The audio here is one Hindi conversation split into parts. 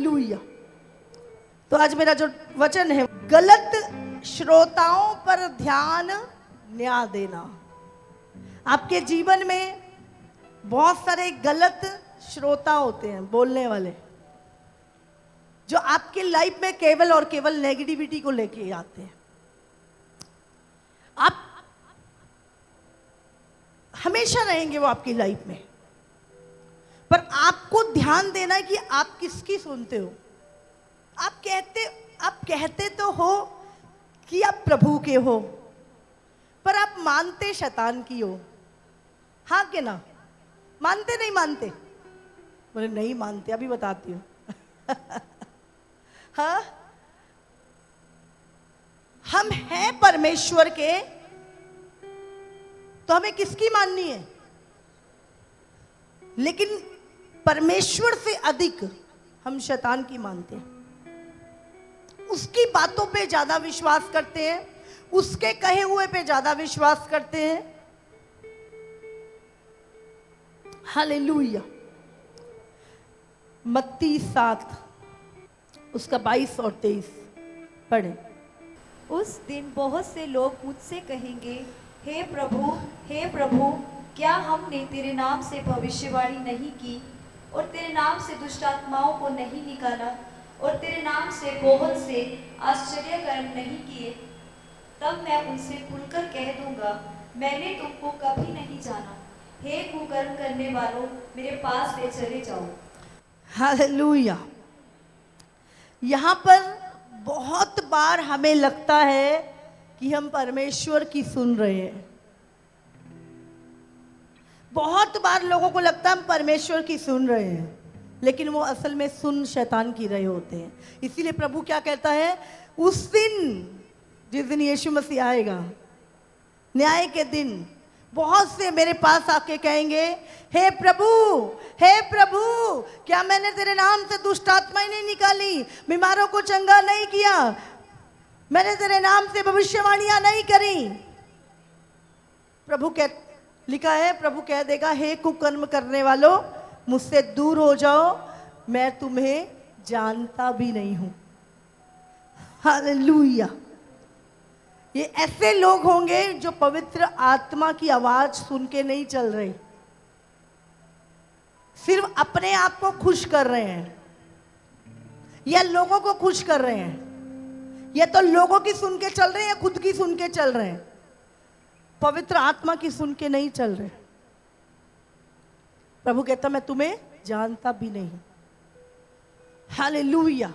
हालेलुया। तो आज मेरा जो वचन है, गलत श्रोताओं पर ध्यान न देना। आपके जीवन में बहुत सारे गलत श्रोता होते हैं, बोलने वाले, जो आपके लाइफ में केवल और केवल नेगेटिविटी को लेके आते हैं। आप हमेशा रहेंगे वो आपकी लाइफ में, पर आपको ध्यान देना है कि आप किसकी सुनते हो। आप कहते तो हो कि आप प्रभु के हो, पर आप मानते शैतान की हो। हाँ कि ना? मानते नहीं मानते? बोले नहीं मानते, अभी बताती हूँ। हाँ, हम हैं परमेश्वर के, तो हमें किसकी माननी है? लेकिन परमेश्वर से अधिक हम शैतान की मानते हैं। उसकी बातों पे ज्यादा विश्वास करते हैं, उसके कहे हुए पे ज्यादा विश्वास करते हैं। हालेलुया। मत्ती 7 उसका 22 और 23 पढ़े। उस दिन बहुत से लोग मुझसे कहेंगे, हे प्रभु, क्या हमने तेरे नाम से भविष्यवाणी नहीं की, और तेरे नाम से दुष्ट आत्माओं को नहीं निकाला, और तेरे नाम से बहुत से आश्चर्य कर्म नहीं किए? तब मैं उनसे खुलकर कह दूंगा, मैंने तुमको कभी नहीं जाना। हे कुकर्म करने वालों, मेरे पास से चले जाओ। हालेलुया। यहाँ पर बहुत बार हमें लगता है कि हम परमेश्वर की सुन रहे हैं। बहुत बार लोगों को लगता है हम परमेश्वर की सुन रहे हैं, लेकिन वो असल में सुन शैतान की रहे होते हैं। इसीलिए प्रभु क्या कहता है, उस दिन, जिस दिन यीशु मसीह आएगा, न्याय के दिन, बहुत से मेरे पास आके कहेंगे, हे प्रभु, क्या मैंने तेरे नाम से दुष्ट आत्माएं नहीं निकाली, बीमारों को चंगा नहीं किया, मैंने तेरे नाम से भविष्यवाणियां नहीं करी? लिखा है, प्रभु कह देगा, हे कुकर्म करने वालों, मुझसे दूर हो जाओ, मैं तुम्हें जानता भी नहीं हूं। हालेलुया। ये ऐसे लोग होंगे जो पवित्र आत्मा की आवाज सुन के नहीं चल रहे, सिर्फ अपने आप को खुश कर रहे हैं या लोगों को खुश कर रहे हैं, या तो लोगों की सुन के चल रहे हैं या खुद की सुन के चल रहे हैं, पवित्र आत्मा की सुन के नहीं चल रहे। प्रभु कहता, मैं तुम्हें जानता भी नहीं। हालेलुया।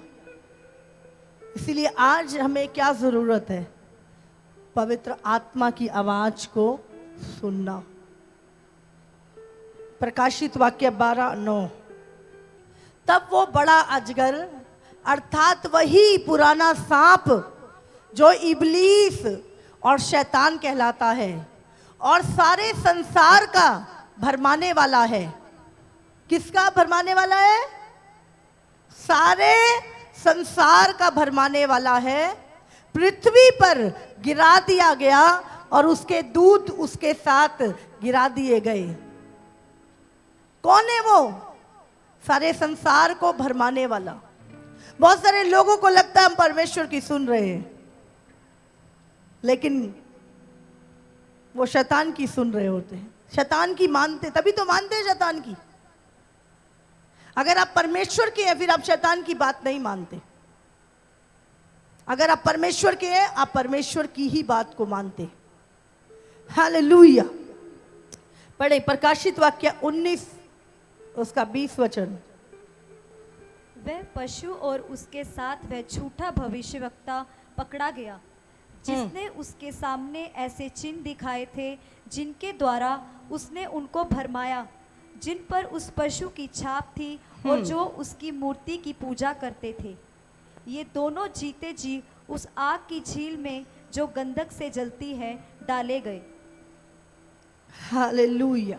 इसीलिए आज हमें क्या जरूरत है? पवित्र आत्मा की आवाज को सुनना। प्रकाशित वाक्य 12:9। तब वो बड़ा अजगर, अर्थात वही पुराना सांप जो इब्लीस और शैतान कहलाता है और सारे संसार का भरमाने वाला है। किसका भरमाने वाला है? सारे संसार का भरमाने वाला है, पृथ्वी पर गिरा दिया गया और उसके दूत उसके साथ गिरा दिए गए। कौन है वो? सारे संसार को भरमाने वाला। बहुत सारे लोगों को लगता है हम परमेश्वर की सुन रहे हैं, लेकिन वो शैतान की सुन रहे होते हैं। शैतान की मानते, तभी तो मानते हैं शैतान की। अगर आप परमेश्वर के हैं, फिर आप शैतान की बात नहीं मानते। अगर आप परमेश्वर के हैं, आप परमेश्वर की ही बात को मानते। हालेलुया। पढ़े प्रकाशित वाक्य 19 उसका 20 वचन। वह पशु और उसके साथ वह झूठा भविष्यवक्ता पकड़ा गया, जिसने उसके सामने ऐसे चिन्ह दिखाए थे जिनके द्वारा उसने उनको भरमाया, जिन पर उस पशु की छाप थी और जो उसकी मूर्ति की पूजा करते थे। ये दोनों जीते जी उस आग की झील में जो गंधक से जलती है डाले गए। हालेलुया।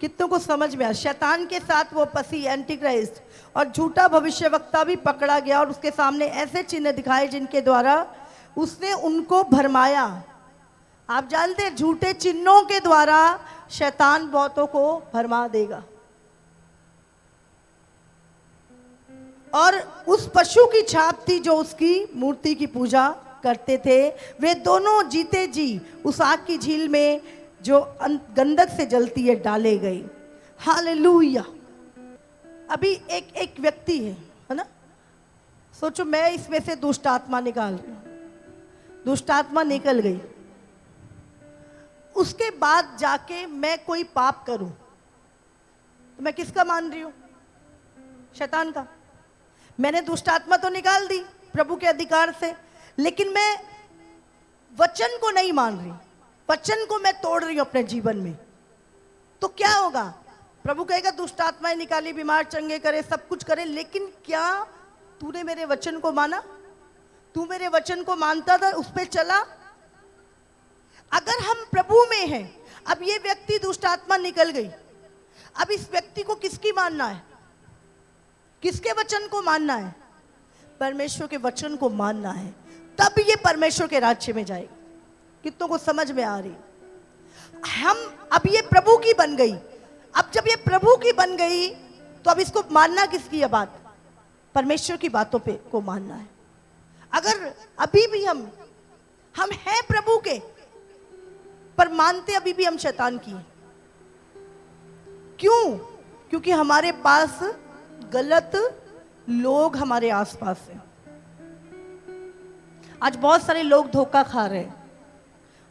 कितनों को समझ में आया? शैतान के साथ वो पसी एंटी क्राइस्ट और झूठा भविष्यवक्ता भी पकड़ा गया और उसके सामने ऐसे चिन्ह दिखाए जिनके द्वारा उसने उनको भरमाया। आप जानते हैं, झूठे चिन्हों के द्वारा शैतान बहुतों को भरमा देगा। और उस पशु की छाप थी जो उसकी मूर्ति की पूजा करते थे। वे दोनों जीते जी उस आग की झील में जो गंधक से जलती है डाले गए। हालेलुया। अभी एक व्यक्ति है ना, सोचो मैं इसमें से दुष्ट आत्मा निकाल रही हूँ, दुष्ट आत्मा निकल गई, उसके बाद जाके मैं कोई पाप करूं तो मैं किसका मान रही हूं? शैतान का। मैंने दुष्ट आत्मा तो निकाल दी प्रभु के अधिकार से, लेकिन मैं वचन को नहीं मान रही, वचन को मैं तोड़ रही हूं अपने जीवन में, तो क्या होगा? प्रभु कहेगा दुष्ट आत्माएं निकाली, बीमार चंगे करे, सब कुछ करे, लेकिन क्या तूने मेरे वचन को माना? तू मेरे वचन को मानता था, उस पर चला? अगर हम प्रभु में हैं, अब ये व्यक्ति दुष्ट आत्मा निकल गई, अब इस व्यक्ति को किसकी मानना है? किसके वचन को मानना है? परमेश्वर के वचन को मानना है, तब ये परमेश्वर के राज्य में जाएगा। कितनों को समझ में आ रही? हम अब ये प्रभु की बन गई, अब जब ये प्रभु की बन गई तो अब इसको मानना किसकी है बात? परमेश्वर की बातों पे को मानना है। अगर अभी भी हम हैं प्रभु के, पर मानते अभी भी हम शैतान की। क्यों? क्योंकि हमारे पास गलत लोग हमारे आसपास हैं। आज बहुत सारे लोग धोखा खा रहे हैं,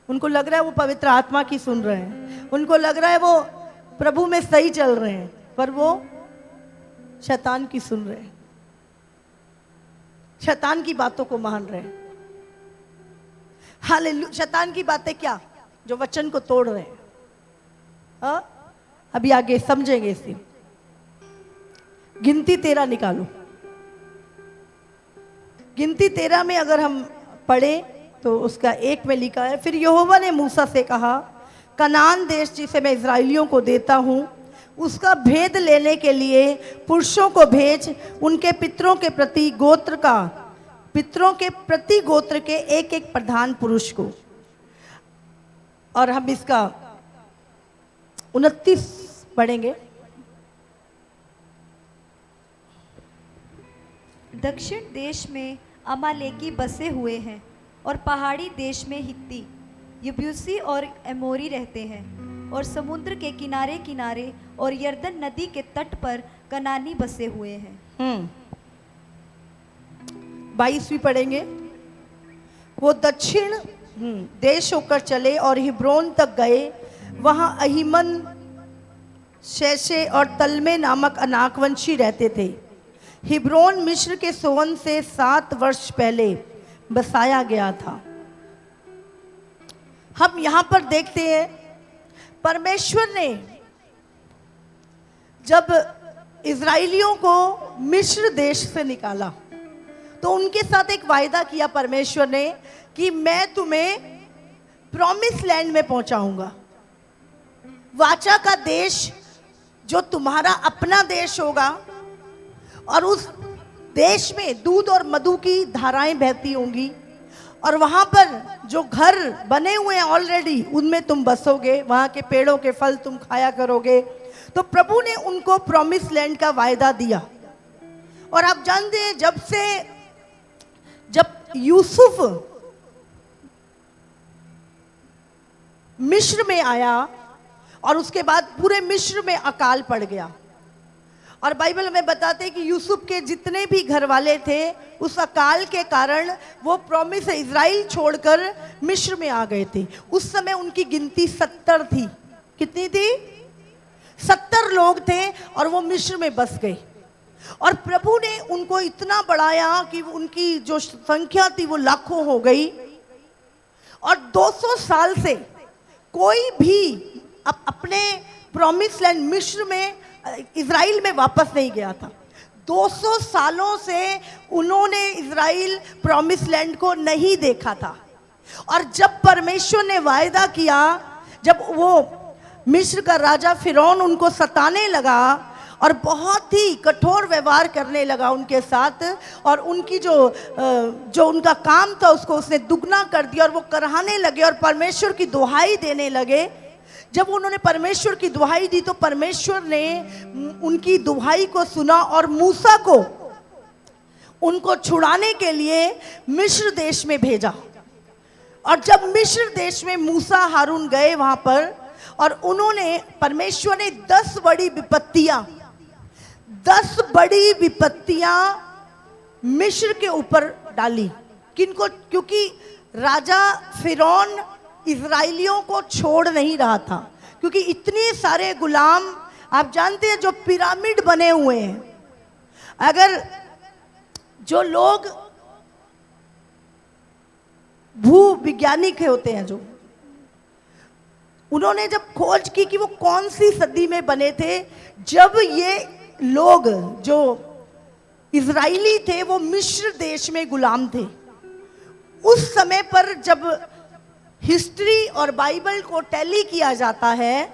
उनको लग रहा है वो पवित्र आत्मा की सुन रहे हैं, उनको लग रहा है वो प्रभु में सही चल रहे हैं, पर वो शैतान की सुन रहे हैं, शैतान की बातों को मान रहे हैं। हालेलुया। शैतान की बातें क्या? जो वचन को तोड़ रहे हैं। हाँ, अभी आगे समझेंगे इसे। गिनती 13 निकालो। गिनती 13 में अगर हम पढ़े तो उसका 1 में लिखा है, फिर यहोवा ने मूसा से कहा, कनान देश जिसे मैं इस्राएलियों को देता हूं, उसका भेद लेने के लिए पुरुषों को भेज, उनके पितरों के प्रति गोत्र के एक प्रधान पुरुष को। और हम इसका 29 पढ़ेंगे। दक्षिण देश में अमालेकी बसे हुए हैं और पहाड़ी देश में हित्ती, यबूसी और एमोरी रहते हैं, और समुद्र के किनारे किनारे और यरदन नदी के तट पर कनानी बसे हुए हैं। 22वीं पढ़ेंगे। वो दक्षिण देश होकर चले और हिब्रोन तक गए, वहां अहीमन, शैशे और तलमे नामक अनाकवंशी रहते थे। हिब्रोन मिस्र के सोवन से 7 वर्ष पहले बसाया गया था। हम यहां पर देखते हैं परमेश्वर ने जब इजराइलियों को मिस्र देश से निकाला तो उनके साथ एक वायदा किया परमेश्वर ने कि मैं तुम्हें प्रॉमिस लैंड में पहुंचाऊंगा, वाचा का देश जो तुम्हारा अपना देश होगा, और उस देश में दूध और मधु की धाराएं बहती होंगी, और वहां पर जो घर बने हुए हैं ऑलरेडी उनमें तुम बसोगे, वहां के पेड़ों के फल तुम खाया करोगे। तो प्रभु ने उनको प्रॉमिस लैंड का वायदा दिया। और आप जानते हैं जब यूसुफ मिस्र में आया और उसके बाद पूरे मिस्र में अकाल पड़ गया, और बाइबल में बताते हैं कि यूसुफ के जितने भी घर वाले थे उस अकाल के कारण वो प्रॉमिस इज़राइल छोड़कर मिस्र में आ गए थे। उस समय उनकी गिनती 70 थी। कितनी थी? 70 लोग थे और वो मिस्र में बस गए। और प्रभु ने उनको इतना बढ़ाया कि उनकी जो संख्या थी वो लाखों हो गई। और 200 साल से कोई भी अपने प्रॉमिस लैंड मिस्र में, इज़राइल में वापस नहीं गया था। 200 सालों से उन्होंने इज़राइल प्रॉमिस लैंड को नहीं देखा था। और जब परमेश्वर ने वायदा किया, जब वो मिस्र का राजा फिरौन उनको सताने लगा और बहुत ही कठोर व्यवहार करने लगा उनके साथ, और उनकी जो उनका काम था उसको उसने दुगना कर दिया, और वो कराहने लगे और परमेश्वर की दुहाई देने लगे। जब उन्होंने परमेश्वर की दुहाई दी तो परमेश्वर ने उनकी दुहाई को सुना और मूसा को उनको छुड़ाने के लिए मिस्र देश में भेजा। और जब मिस्र देश में मूसा हारून गए वहां पर, और उन्होंने, परमेश्वर ने 10 बड़ी विपत्तियां मिस्र के ऊपर डाली। किनको? क्योंकि राजा फिरौन इजराइलियों को छोड़ नहीं रहा था, क्योंकि इतने सारे गुलाम, आप जानते हैं जो पिरामिड बने हुए हैं, अगर जो लोग भू वैज्ञानिक होते हैं, जो उन्होंने जब खोज की कि वो कौन सी सदी में बने थे, जब ये लोग जो इजराइली थे वो मिस्र देश में गुलाम थे, उस समय पर जब हिस्ट्री और बाइबल को टैली किया जाता है,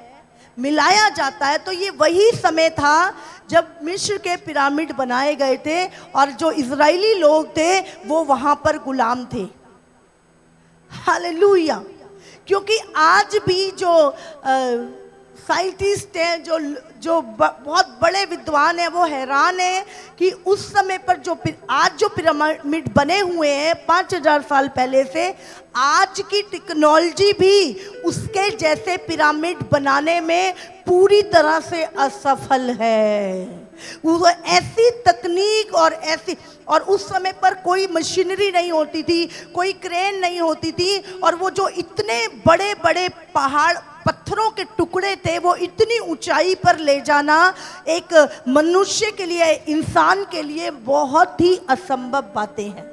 मिलाया जाता है, तो ये वही समय था जब मिस्र के पिरामिड बनाए गए थे और जो इजरायली लोग थे वो वहां पर गुलाम थे। हालेलुया। क्योंकि आज भी जो साइंटिस्ट हैं, जो बहुत बड़े विद्वान हैं, वो हैरान हैं कि उस समय पर आज जो पिरामिड बने हुए हैं 5000 साल पहले से, आज की टेक्नोलॉजी भी उसके जैसे पिरामिड बनाने में पूरी तरह से असफल है। वो ऐसी तकनीक और उस समय पर कोई मशीनरी नहीं होती थी, कोई क्रेन नहीं होती थी, और वो जो इतने बड़े बड़े पहाड़, पत्थरों के टुकड़े थे, वो इतनी ऊंचाई पर ले जाना एक मनुष्य के लिए, इंसान के लिए बहुत ही असंभव बातें हैं।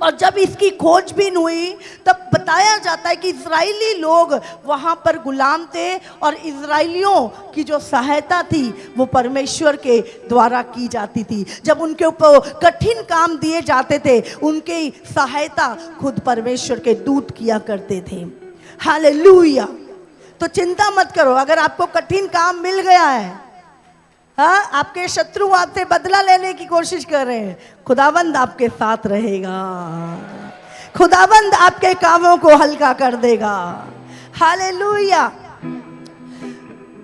और जब इसकी खोजबीन हुई तब बताया जाता है कि इजरायली लोग वहां पर गुलाम थे, और इजरायलियों की जो सहायता थी वो परमेश्वर के द्वारा की जाती थी। जब उनके ऊपर कठिन काम दिए जाते थे, उनकी सहायता खुद परमेश्वर के दूत किया करते थे। हालेलुया। तो चिंता मत करो, अगर आपको कठिन काम मिल गया है, हाँ, आपके शत्रु आपसे बदला लेने की कोशिश कर रहे हैं, खुदावंद आपके साथ रहेगा, खुदावंद आपके कामों को हल्का कर देगा। हालेलुया।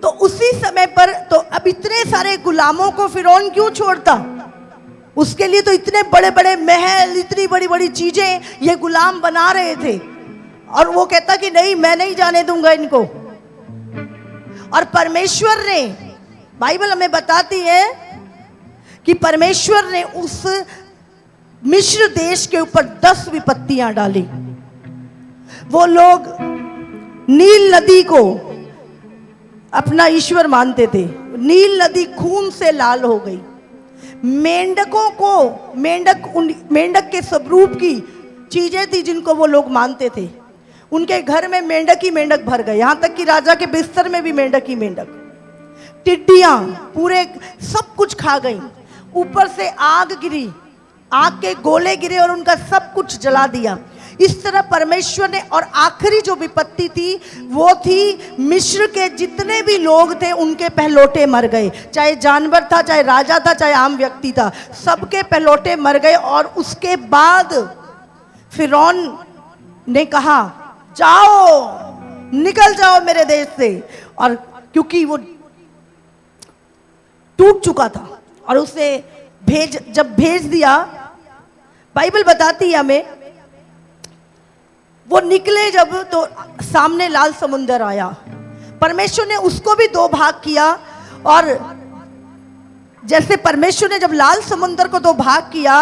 तो उसी समय पर, तो अब इतने सारे गुलामों को फिरौन क्यों छोड़ता? उसके लिए तो इतने बड़े बड़े महल, इतनी बड़ी बड़ी चीजें ये गुलाम बना रहे थे, और वो कहता कि नहीं, मैं नहीं जाने दूंगा इनको। और परमेश्वर ने, बाइबल हमें बताती है कि परमेश्वर ने उस मिस्र देश के ऊपर 10 विपत्तियां डाली। वो लोग नील नदी को अपना ईश्वर मानते थे, नील नदी खून से लाल हो गई। मेंढकों को, मेंढक के स्वरूप की चीजें थी जिनको वो लोग मानते थे, उनके घर में मेंढक ही मेंढक भर गए, यहां तक कि राजा के बिस्तर में भी मेंढक ही मेंढक। टिड्डियां पूरे सब कुछ खा गई, ऊपर से आग गिरी, आग के गोले गिरे और उनका सब कुछ जला दिया। इस तरह परमेश्वर ने, और आखिरी जो विपत्ति थी वो थी मिस्र के जितने भी लोग थे उनके पहलौठे मर गए, चाहे जानवर था, चाहे राजा था, चाहे आम व्यक्ति था, सबके पहलौठे मर गए। और उसके बाद फिरौन ने कहा, जाओ, निकल जाओ मेरे देश से। और क्योंकि वो टूट चुका था, और उसे जब भेज दिया, बाइबल बताती है हमें, वो निकले जब, तो सामने लाल समुंदर आया। परमेश्वर ने उसको भी 2 भाग किया, और जैसे परमेश्वर ने जब लाल समुंदर को 2 भाग किया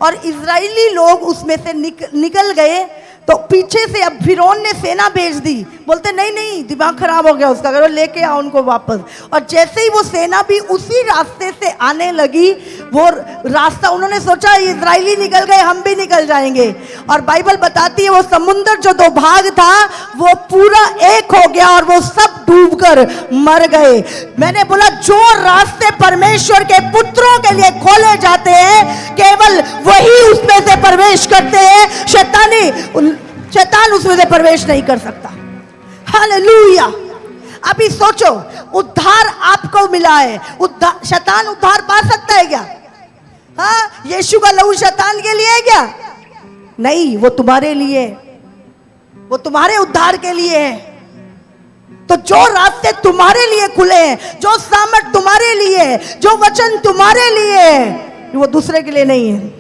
और इजरायली लोग उसमें से निकल गए, तो पीछे से अब फिरौन ने सेना भेज दी। बोलते नहीं नहीं, दिमाग खराब हो गया उसका, करो लेके आओ उनको वापस। और जैसे ही वो सेना भी उसी रास्ते से आने लगी, वो रास्ता उन्होंने सोचा इजरायली निकल गए, हम भी निकल जाएंगे। और बाइबल बताती है वो समुंदर जो 2 भाग था वो पूरा एक हो गया, और वो सब डूबकर मर गए। मैंने बोला, जो रास्ते परमेश्वर के पुत्रों के लिए खोले जाते हैं, केवल वही उसमें से प्रवेश करते हैं। शैतान उसमें से प्रवेश नहीं कर सकता। हालेलुया। अभी सोचो, उद्धार आपको मिला है, शैतान उद्धार पा सकता है क्या? हाँ, यीशु का लहू शैतान के लिए है क्या? नहीं, वो तुम्हारे लिए, वो तुम्हारे उद्धार के लिए है। तो जो रास्ते तुम्हारे लिए खुले हैं, जो सामर्थ तुम्हारे लिए है, जो वचन तुम्हारे लिए है, वो दूसरे के लिए नहीं है।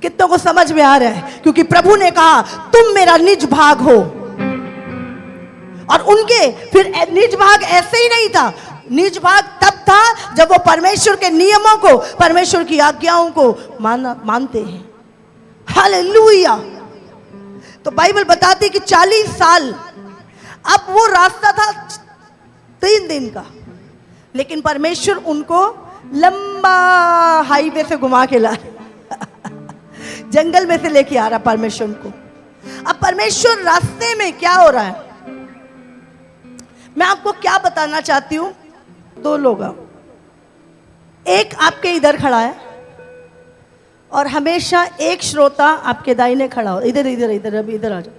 कितनों को समझ में आ रहा है? क्योंकि प्रभु ने कहा तुम मेरा निज भाग हो। और उनके फिर निज भाग ऐसे ही नहीं था, निज भाग तब था जब वो परमेश्वर के नियमों को, परमेश्वर की आज्ञाओं को मानते हैं। हालेलुया। तो बाइबल बताती कि 40 साल, अब वो रास्ता था 3 दिन का, लेकिन परमेश्वर उनको लंबा हाईवे से घुमा के ला जंगल में से लेके आ रहा परमेश्वर को। अब परमेश्वर रास्ते में क्या हो रहा है, मैं आपको क्या बताना चाहती हूं। 2 लोग, एक आपके इधर खड़ा है और हमेशा एक श्रोता आपके दाहिने खड़ा हो। इधर इधर इधर, अभी इधर आ जाओ,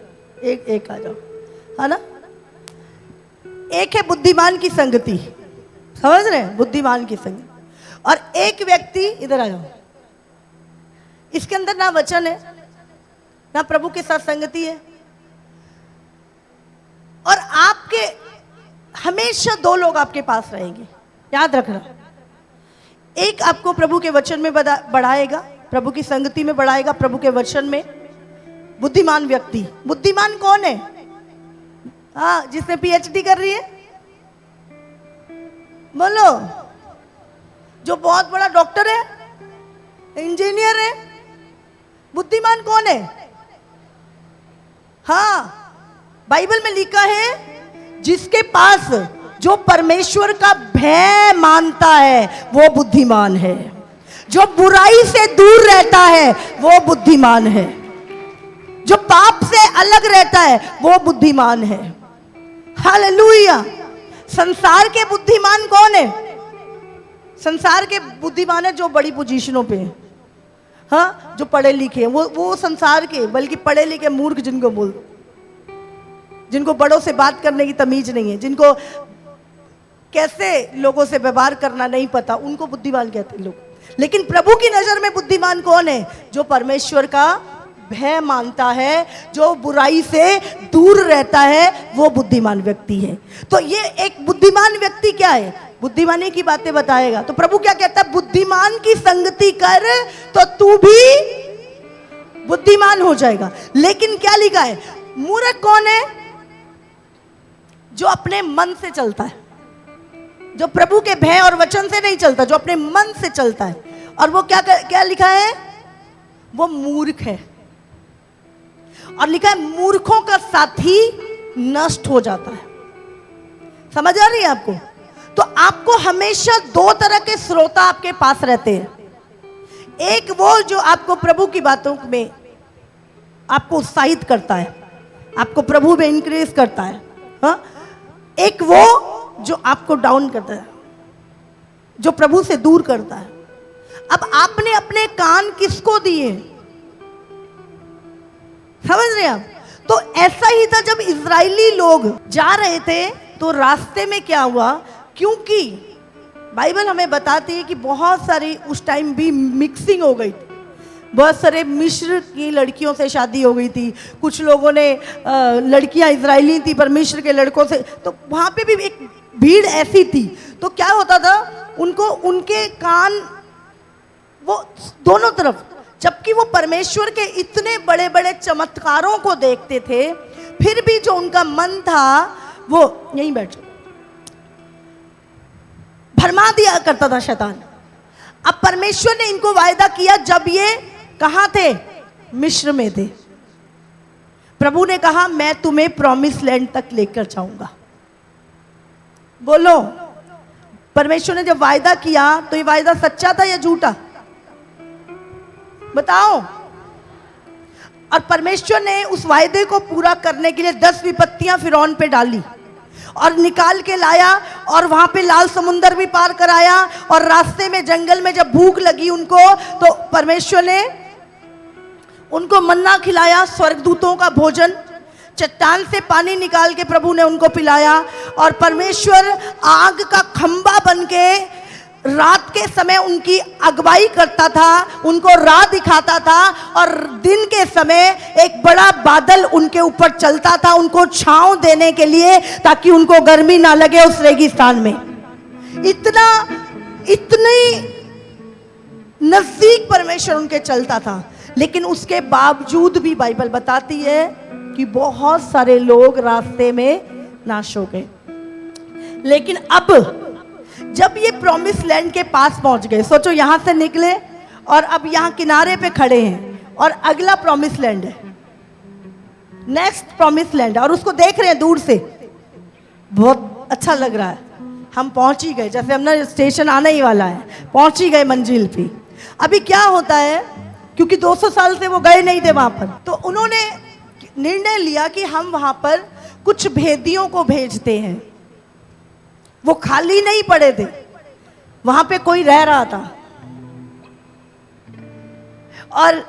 एक आ जाओ, है ना। एक है बुद्धिमान की संगति, समझ रहे हैं, बुद्धिमान की संगति। और एक व्यक्ति, इधर आ जाओ, इसके अंदर ना वचन है ना प्रभु के साथ संगति है। और आपके हमेशा 2 लोग आपके पास रहेंगे, याद रखना। एक आपको प्रभु के वचन में बढ़ाएगा, प्रभु की संगति में बढ़ाएगा, प्रभु के वचन में। बुद्धिमान व्यक्ति, बुद्धिमान कौन है? हाँ, जिसने पीएचडी कर रही है, बोलो। जो बहुत बड़ा डॉक्टर है, इंजीनियर है, बुद्धिमान कौन है? हाँ, बाइबल में लिखा है जिसके पास, जो परमेश्वर का भय मानता है वो बुद्धिमान है। जो बुराई से दूर रहता है वो बुद्धिमान है। जो पाप से अलग रहता है वो बुद्धिमान है। हालेलुया। संसार के बुद्धिमान कौन है? संसार के बुद्धिमान है जो बड़ी पोजीशनों पे है, हाँ, जो पढ़े लिखे हैं, वो संसार के, बल्कि पढ़े लिखे मूर्ख जिनको बोलते, जिनको बड़ों से बात करने की तमीज नहीं है, जिनको कैसे लोगों से व्यवहार करना नहीं पता, उनको बुद्धिमान कहते हैं लोग। लेकिन प्रभु की नजर में बुद्धिमान कौन है? जो परमेश्वर का भय मानता है, जो बुराई से दूर रहता है, वो बुद्धिमान व्यक्ति है। तो ये एक बुद्धिमान व्यक्ति क्या है, बुद्धिमानी की बातें बताएगा। तो प्रभु क्या कहता है? बुद्धिमान की संगति कर तो तू भी बुद्धिमान हो जाएगा। लेकिन क्या लिखा है? मूर्ख कौन है? जो अपने मन से चलता है, जो प्रभु के भय और वचन से नहीं चलता, जो अपने मन से चलता है। और वो क्या लिखा है? वो मूर्ख है। और लिखा है मूर्खों का साथी नष्ट हो जाता है। समझ आ रही है आपको? तो आपको हमेशा 2 तरह के श्रोता आपके पास रहते हैं। एक वो जो आपको प्रभु की बातों में आपको उत्साहित करता है, आपको प्रभु में इंक्रीज करता है, हाँ? एक वो जो आपको डाउन करता है, जो प्रभु से दूर करता है। अब आपने अपने कान किसको दिए? समझ रहे हैं आप? तो ऐसा ही था जब इजरायली लोग जा रहे थे, तो रास्ते में क्या हुआ? क्योंकि बाइबल हमें बताती है कि बहुत सारी उस टाइम भी मिक्सिंग हो गई थी, बहुत सारे मिस्र की लड़कियों से शादी हो गई थी। कुछ लोगों ने लड़कियां इजरायली थी पर मिस्र के लड़कों से, तो वहाँ पे भी एक भीड़ ऐसी थी। तो क्या होता था, उनको उनके कान वो दोनों तरफ, जबकि वो परमेश्वर के इतने बड़े बड़े चमत्कारों को देखते थे, फिर भी जो उनका मन था वो यहीं बैठ भरमा दिया करता था शैतान। अब परमेश्वर ने इनको वायदा किया, जब ये कहां थे? मिस्र में थे। प्रभु ने कहा मैं तुम्हें प्रॉमिस लैंड तक लेकर जाऊंगा। बोलो, परमेश्वर ने जब वायदा किया तो ये वायदा सच्चा था या झूठा? बताओ। और परमेश्वर ने उस वायदे को पूरा करने के लिए 10 विपत्तियां फिरौन पे डाली और निकाल के लाया, और वहां पे लाल समुंदर भी पार कराया। और रास्ते में जंगल में जब भूख लगी उनको, तो परमेश्वर ने उनको मन्ना खिलाया, स्वर्गदूतों का भोजन। चट्टान से पानी निकाल के प्रभु ने उनको पिलाया। और परमेश्वर आग का खंबा बनके रात के समय उनकी अगुवाई करता था, उनको राह दिखाता था। और दिन के समय एक बड़ा बादल उनके ऊपर चलता था, उनको छांव देने के लिए, ताकि उनको गर्मी ना लगे उस रेगिस्तान में। इतनी नजदीक परमेश्वर उनके चलता था, लेकिन उसके बावजूद भी बाइबल बताती है कि बहुत सारे लोग रास्ते में नाश हो गए। लेकिन अब जब ये प्रॉमिस लैंड के पास पहुंच गए, सोचो यहां से निकले और अब यहां किनारे पे खड़े हैं और अगला प्रॉमिस लैंड है, नेक्स्ट प्रॉमिस लैंड, और उसको देख रहे हैं दूर से, बहुत अच्छा लग रहा है। हम पहुंच ही गए, जैसे हमने स्टेशन आने ही वाला है, पहुंच ही गए मंजिल पे। अभी क्या होता है, क्योंकि 200 साल से वो गए नहीं थे वहां पर, तो उन्होंने निर्णय लिया कि हम वहां पर कुछ भेदियों को भेजते हैं। वो खाली नहीं पड़े थे, वहां पे कोई रह रहा था। और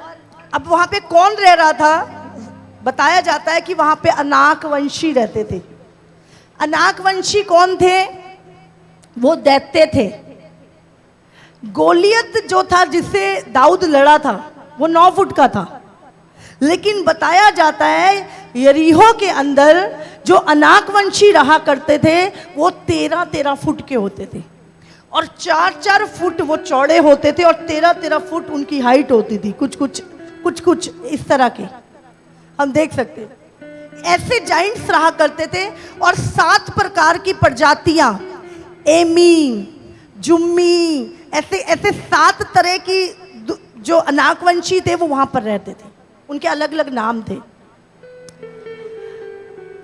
अब वहां पे कौन रह रहा था, बताया जाता है कि वहां पे अनाकवंशी रहते थे। अनाकवंशी कौन थे? वो दैत्य थे। गोलियत जो था जिससे दाऊद लड़ा था, वो 9 फुट का था, लेकिन बताया जाता है यरीहो के अंदर जो अनाकवंशी रहा करते थे वो 13-13 फुट के होते थे, और 4-4 फुट वो चौड़े होते थे, और 13-13 फुट उनकी हाइट होती थी। कुछ इस तरह के हम देख सकते हैं। ऐसे जाइंट्स रहा करते थे, और 7 प्रकार की प्रजातियां, एमी, जुम्मी, ऐसे 7 तरह की जो अनाकवंशी थे वो वहां पर रहते थे। उनके अलग अलग नाम थे।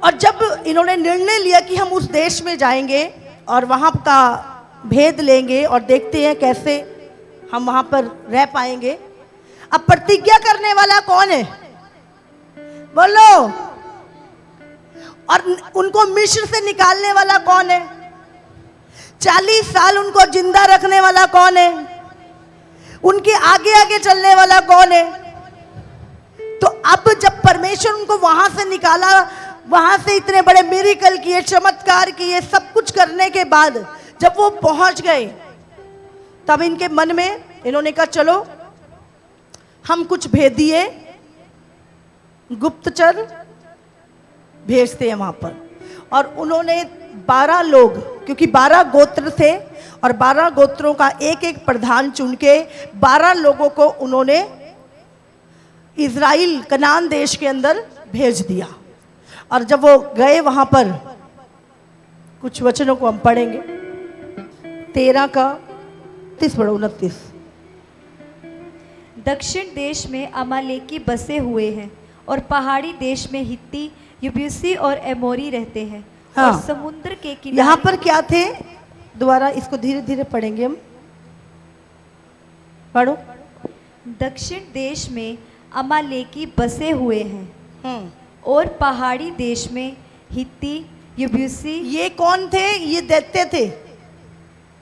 और जब इन्होंने निर्णय लिया कि हम उस देश में जाएंगे और वहां का भेद लेंगे और देखते हैं कैसे हम वहां पर रह पाएंगे। अब प्रतिज्ञा करने वाला कौन है, बोलो? और उनको मिस्र से निकालने वाला कौन है? 40 साल उनको जिंदा रखने वाला कौन है? उनके आगे आगे चलने वाला कौन है? तो अब जब परमेश्वर उनको वहां से निकाला, वहां से इतने बड़े मिरेकल किए, चमत्कार किए, सब कुछ करने के बाद जब वो पहुंच गए, तब इनके मन में इन्होंने कहा चलो हम कुछ भेदिए गुप्तचर भेजते हैं वहां पर। और उन्होंने 12 लोग, क्योंकि 12 गोत्र थे और 12 गोत्रों का एक एक प्रधान चुन के 12 लोगों को उन्होंने इज़राइल कनान देश के अंदर भेज दिया। और जब वो गए वहां पर, कुछ वचनों को हम पढ़ेंगे, 13 का 30-29। दक्षिण देश में अमालेकी बसे हुए हैं, और पहाड़ी देश में हित्ती, यबूसी और एमोरी रहते हैं। हाँ। और समुद्र के किनारे यहाँ पर क्या थे, दोबारा इसको धीरे धीरे पढ़ेंगे हम, पढ़ो। दक्षिण देश में अमालेकी बसे हुए हैं, और पहाड़ी देश में हित्ती, यबूसी। ये कौन थे? ये दैत्य थे,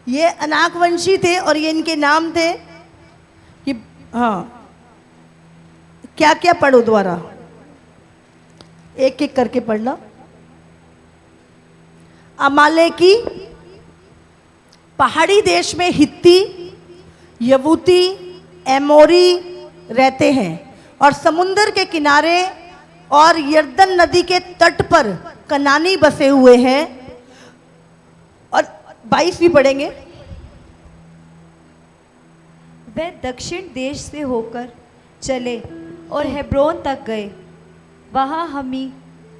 ये अनाकवंशी थे, और ये इनके नाम थे कि हाँ, क्या क्या पढ़ो दोबारा, एक एक करके पढ़ना। अमालेकी, पहाड़ी देश में हित्ती, यबूती, एमोरी रहते हैं, और समुंदर के किनारे और यर्दन नदी के तट पर कनानी बसे हुए हैं। और 22 भी पढ़ेंगे। वे दक्षिण देश से होकर चले और हेब्रोन तक गए। वहाँ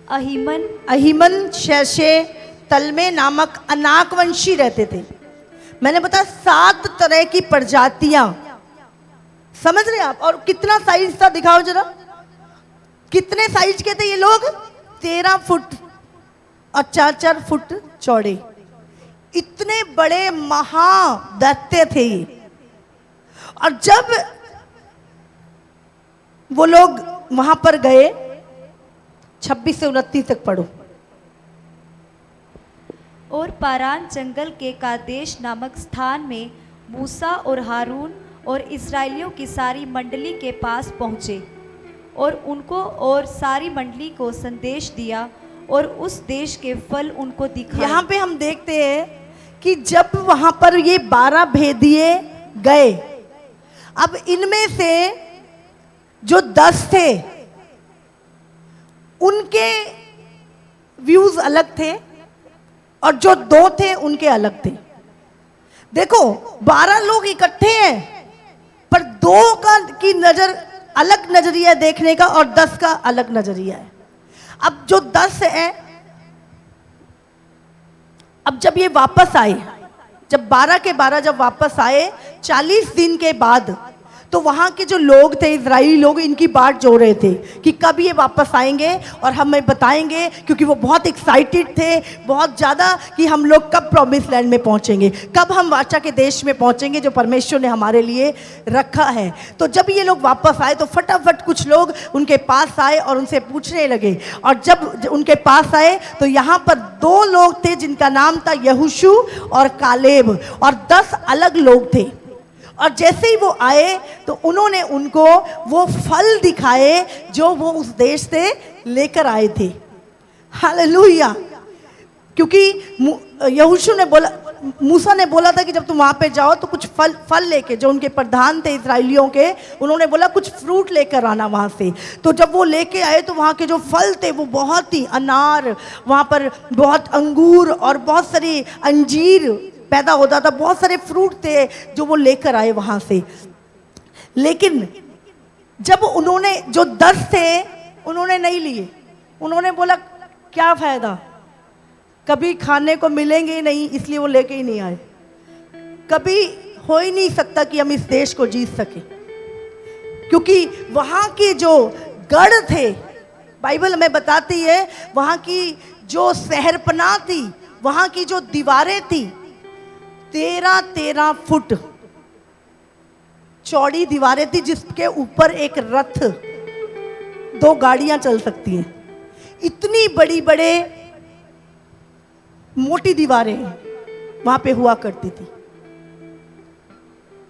अहीमन, शैशे, तलमे नामक अनाकवंशी रहते थे। मैंने बताया 7 तरह की प्रजातियां, समझ रहे आप? और कितना साइज था, दिखाओ जरा, कितने साइज के थे ये लोग? 13 फुट और 4-4 फुट चौड़े। इतने बड़े महादैत्य थे ये। और जब वो लोग वहां पर गए, 26 से 29 तक पढ़ो। और पारान जंगल के कादेश नामक स्थान में मूसा और हारून और इस्राएलियों की सारी मंडली के पास पहुँचे, और उनको और सारी मंडली को संदेश दिया, और उस देश के फल उनको दिखाए। यहाँ पे हम देखते हैं कि जब वहां पर ये 12 भेदिए गए, अब इनमें से जो 10 थे उनके व्यूज अलग थे, और जो 2 थे उनके अलग थे। देखो 12 लोग इकट्ठे हैं, पर 2 की नजर अलग नजरिया है देखने का और 10 का अलग नजरिया है। अब जो 10 है, अब जब ये वापस आए, जब 12 के 12 जब वापस आए 40 दिन के बाद, तो वहाँ के जो लोग थे, इजराइली लोग, इनकी बाट जोड़ रहे थे कि कब ये वापस आएंगे और हमें बताएंगे, क्योंकि वो बहुत एक्साइटेड थे, बहुत ज़्यादा, कि हम लोग कब प्रॉमिस लैंड में पहुँचेंगे, कब हम वाचा के देश में पहुँचेंगे जो परमेश्वर ने हमारे लिए रखा है। तो जब ये लोग वापस आए तो फटाफट कुछ लोग उनके पास आए और उनसे पूछने लगे, और जब उनके पास आए तो यहाँ पर 2 लोग थे जिनका नाम था यहोशू और कालेब, और 10 अलग लोग थे। और जैसे ही वो आए तो उन्होंने उनको वो फल दिखाए जो वो उस देश से लेकर आए थे। हालेलुया। क्योंकि यहोशू ने बोला, मूसा ने बोला था कि जब तुम वहाँ पे जाओ तो कुछ फल लेके, जो उनके प्रधान थे इस्राएलियों के, उन्होंने बोला कुछ फ्रूट लेकर आना वहाँ से। तो जब वो लेके आए तो वहाँ के जो फल थे वो बहुत ही, अनार, वहाँ पर बहुत अंगूर और बहुत सारी अंजीर पैदा होता था, बहुत सारे फ्रूट थे जो वो लेकर आए वहाँ से। लेकिन जब उन्होंने, जो 10 थे, उन्होंने नहीं लिए। उन्होंने बोला क्या फ़ायदा, कभी खाने को मिलेंगे ही नहीं, इसलिए वो लेके ही नहीं आए। कभी हो ही नहीं सकता कि हम इस देश को जीत सके, क्योंकि वहाँ के जो गढ़ थे, बाइबल हमें बताती है, वहाँ की जो शहरपनाह थी, वहाँ की जो दीवारें थी, 13-13 फुट चौड़ी दीवारें थी, जिसके ऊपर एक रथ, 2 गाड़ियां चल सकती हैं। इतनी बड़ी बड़े मोटी दीवारें वहां पे हुआ करती थी।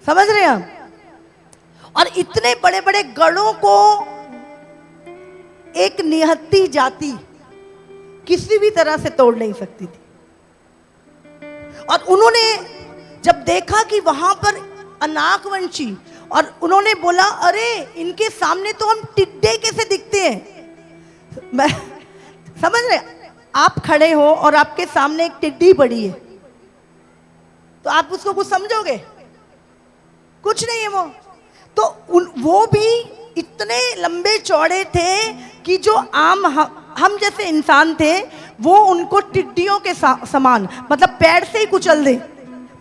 समझ रहे हैं आप? और इतने बड़े बड़े गढ़ों को एक निहत्ती जाति किसी भी तरह से तोड़ नहीं सकती थी। और उन्होंने जब देखा कि वहां पर अनाकवंशी, और उन्होंने बोला अरे इनके सामने तो हम टिड्डे कैसे दिखते हैं। मैं समझ रहे, आप खड़े हो और आपके सामने एक टिड्डी पड़ी है, तो आप उसको कुछ समझोगे? कुछ नहीं है वो। तो वो भी इतने लंबे चौड़े थे कि जो आम हम जैसे इंसान थे वो उनको टिड्डियों के समान, मतलब पैर से ही कुचल दे,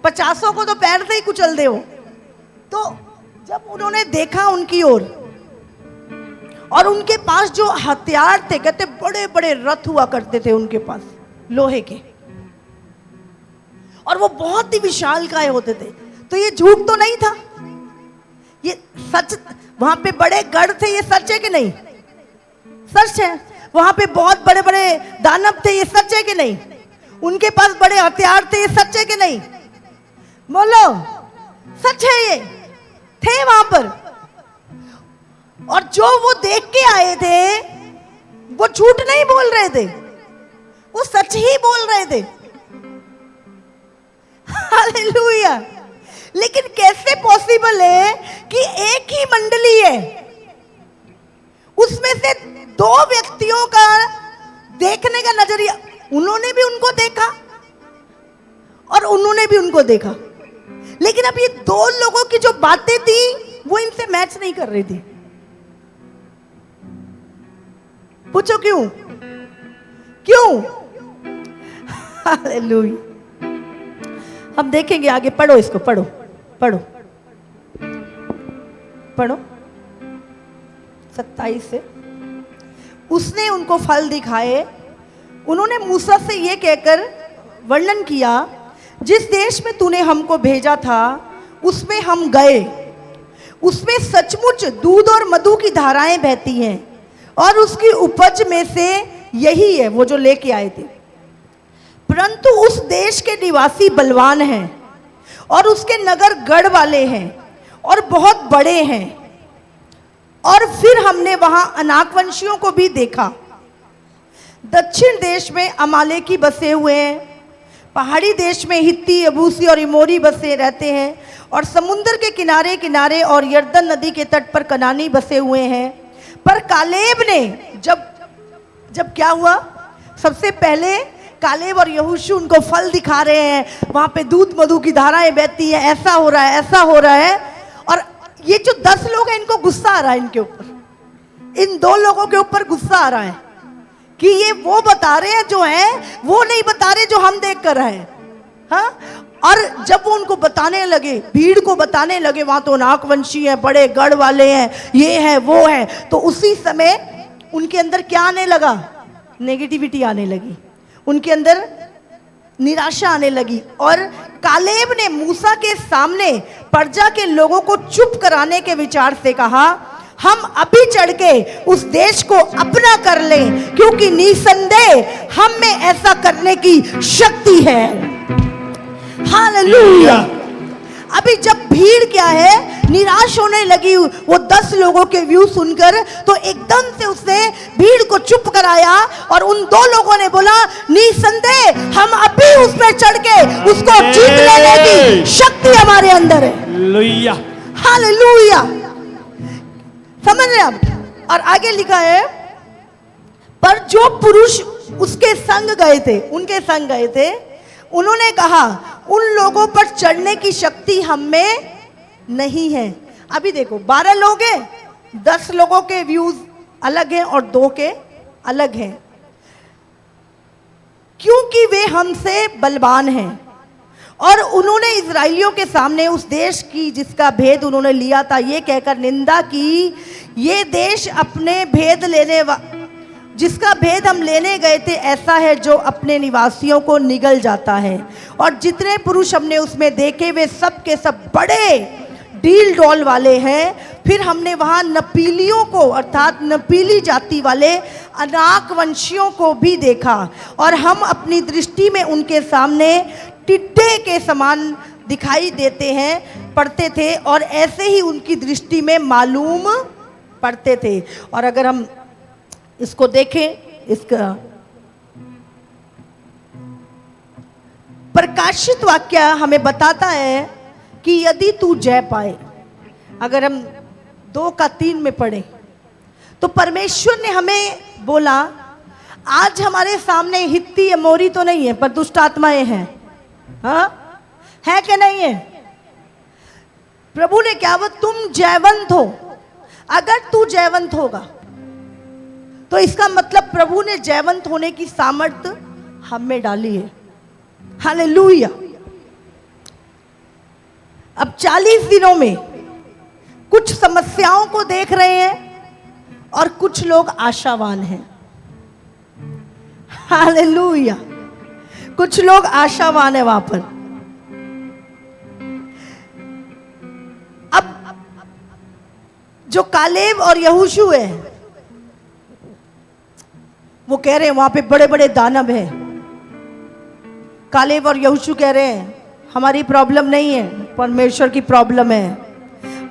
50 को तो पैर से ही कुचल दे वो। तो जब उन्होंने देखा उनकी ओर, और उनके पास जो हथियार थे, कहते बड़े बड़े रथ हुआ करते थे उनके पास, लोहे के, और वो बहुत ही विशालकाय होते थे। तो ये झूठ तो नहीं था, ये सच। वहां पे बड़े गढ़ थे, ये सच है कि नहीं? सच है। वहां पे बहुत बड़े बड़े दानव थे, ये सच है कि नहीं? उनके पास बड़े हथियार थे, ये सच है कि नहीं? बोलो, सच है, ये थे वहां पर। और जो वो देख के आए थे वो झूठ नहीं बोल रहे थे, वो सच ही बोल रहे थे। हालेलुया। लेकिन कैसे पॉसिबल है कि एक ही मंडली है, उसमें से 2 व्यक्तियों का देखने का नजरिया, उन्होंने भी उनको देखा और उन्होंने भी उनको देखा, लेकिन अब ये 2 लोगों की जो बातें थी वो इनसे मैच नहीं कर रही थी। पूछो क्यों? क्यों? हालेलुया। हम देखेंगे आगे। पढ़ो इसको, पढ़ो पढ़ो पढ़ो 27 से। उसने उनको फल दिखाए। उन्होंने मूसा से यह कहकर वर्णन किया, जिस देश में तूने हमको भेजा था उसमें हम गए, उसमें सचमुच दूध और मधु की धाराएं बहती हैं, और उसकी उपज में से यही है, वो जो लेके आए थे। परंतु उस देश के निवासी बलवान हैं और उसके नगर गढ़ वाले हैं और बहुत बड़े हैं। और फिर हमने वहां अनाकवंशियों को भी देखा। दक्षिण देश में अमालेकी बसे हुए हैं, पहाड़ी देश में हित्ती, यबूसी और इमोरी बसे रहते हैं, और समुद्र के किनारे किनारे और यरदन नदी के तट पर कनानी बसे हुए हैं। पर कालेब ने जब क्या हुआ, सबसे पहले कालेब और यहोशू उनको फल दिखा रहे हैं, वहां पे दूध मधु की धाराएं बहती हैं, ऐसा हो रहा है, ऐसा हो रहा है। और ये जो 10 लोग हैं इनको गुस्सा आ रहा है, इनके ऊपर, इन 2 लोगों के ऊपर गुस्सा आ रहा है कि ये वो बता रहे हैं जो है, वो नहीं बता रहे जो हम देख कर रहे हैं। हाँ, और जब वो उनको बताने लगे, भीड़ को बताने लगे, वहां तो नागवंशी है, बड़े गढ़ वाले हैं, ये है वो है, तो उसी समय उनके अंदर क्या आने लगा? नेगेटिविटी आने लगी, उनके अंदर निराशा आने लगी। और कालेब ने मूसा के सामने प्रजा के लोगों को चुप कराने के विचार से कहा, हम अभी चढ़ के उस देश को अपना कर लें, क्योंकि निसंदेह हम में ऐसा करने की शक्ति है। हालेलुया। अभी जब भीड़ क्या है, निराश होने लगी वो 10 लोगों के व्यू सुनकर, तो एकदम से उसने भीड़ को चुप कराया और उन 2 लोगों ने बोला, निसंदेह हम अभी उस पर चढ़ के उसको जीत लेने की शक्ति हमारे अंदर है। हालेलुया। हालेलुया। समझ रहे आप? और आगे लिखा है, पर जो पुरुष उसके संग गए थे, उनके संग गए थे, उन्होंने कहा, उन लोगों पर चढ़ने की शक्ति हम में नहीं है। अभी देखो 12 लोग हैं, 10 लोगों के व्यूज अलग हैं और 2 के अलग हैं, क्योंकि वे हमसे बलवान हैं। और उन्होंने इजराइलियों के सामने उस देश की जिसका भेद उन्होंने लिया था, ये कहकर निंदा की, ये देश अपने भेद जिसका भेद हम लेने गए थे, ऐसा है जो अपने निवासियों को निगल जाता है। और जितने पुरुष हमने उसमें देखे वे सब के सब बड़े डील डॉल वाले हैं। फिर हमने वहाँ नपीलियों को, अर्थात नपीली जाति वाले अनाक वंशियों को भी देखा, और हम अपनी दृष्टि में उनके सामने टिड्डे के समान दिखाई देते हैं, पड़ते थे, और ऐसे ही उनकी दृष्टि में मालूम पड़ते थे। और अगर हम इसको देखें, इसका प्रकाशित वाक्य हमें बताता है कि यदि तू जय पाए, अगर हम 2:3 में पढ़े, तो परमेश्वर ने हमें बोला, आज हमारे सामने हित्ती अमोरी तो नहीं है, पर दुष्ट आत्माएं हैं। हाँ, है कि नहीं है? प्रभु ने क्या वो, तुम जयवंत हो। अगर तू जयवंत होगा तो इसका मतलब प्रभु ने जयवंत होने की सामर्थ्य हम में डाली है। हालेलुया। अब 40 दिनों में कुछ समस्याओं को देख रहे हैं और कुछ लोग आशावान हैं। हालेलुया। कुछ लोग आशावान है वहां पर। अब जो कालेब और यहोशू है, वो कह रहे हैं वहां पे बड़े बड़े दानव हैं। कालेब और यहोशू कह रहे हैं हमारी प्रॉब्लम नहीं है, परमेश्वर की प्रॉब्लम है।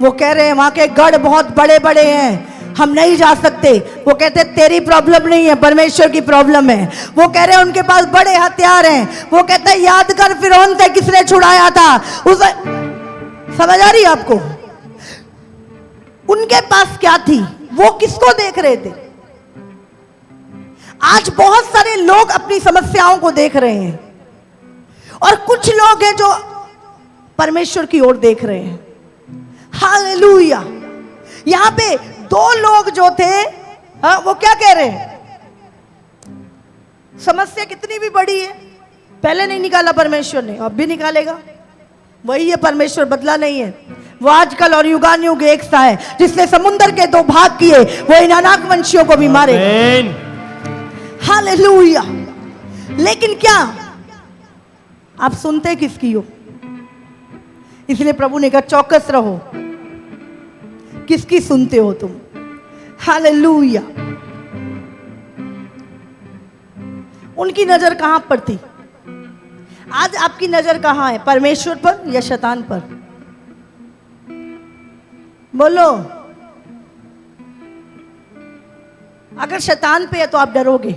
वो कह रहे हैं वहां के गढ़ बहुत बड़े बड़े हैं, हम नहीं जा सकते। वो कहते हैं तेरी प्रॉब्लम नहीं है, परमेश्वर की प्रॉब्लम है। वो कह रहे हैं उनके पास बड़े हथियार हैं। वो कहते हैं याद कर फिरौन से किसने छुड़ाया था, उसे समझ आ रही है आपको? उनके पास क्या थी, वो किसको देख रहे थे? आज बहुत सारे लोग अपनी समस्याओं को देख रहे हैं और कुछ लोग हैं जो परमेश्वर की ओर देख रहे हैं। हालेलुया। यहां पे 2 लोग जो थे, हाँ, वो क्या कह रहे हैं? समस्या कितनी भी बड़ी है, पहले नहीं निकाला परमेश्वर ने, अब भी निकालेगा। वही है, परमेश्वर बदला नहीं है। वो आजकल और युगानुयुग एक सा है। जिसने समुद्र के 2 भाग किए, वो इन अनाक वंशियों को भी मारे। हालेलुया। लेकिन क्या आप सुनते किसकी हो? इसलिए प्रभु ने कहा चौकस रहो, किसकी सुनते हो तुम? हालेलुया। उनकी नजर कहां पर थी? आज आपकी नजर कहां है, परमेश्वर पर या शैतान पर? बोलो। अगर शैतान पे है तो आप डरोगे,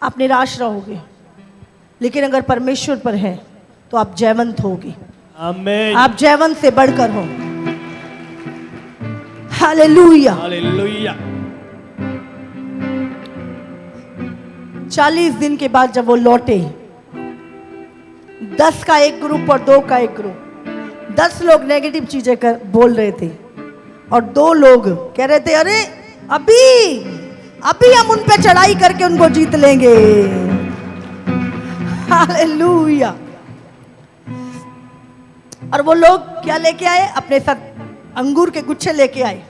आप निराश रहोगे, लेकिन अगर परमेश्वर पर है तो आप जयवंत होगे। आमीन। आप जयवंत से बढ़कर हो। हालेलुया। हालेलुया। 40 दिन के बाद जब वो लौटे, 10 का एक ग्रुप और 2 का एक ग्रुप, 10 लोग नेगेटिव चीजें बोल रहे थे और 2 लोग कह रहे थे अरे अभी हम उन पे चढ़ाई करके उनको जीत लेंगे। हालेलुया। और वो लोग क्या लेके आए? अपने साथ अंगूर के गुच्छे लेके आए,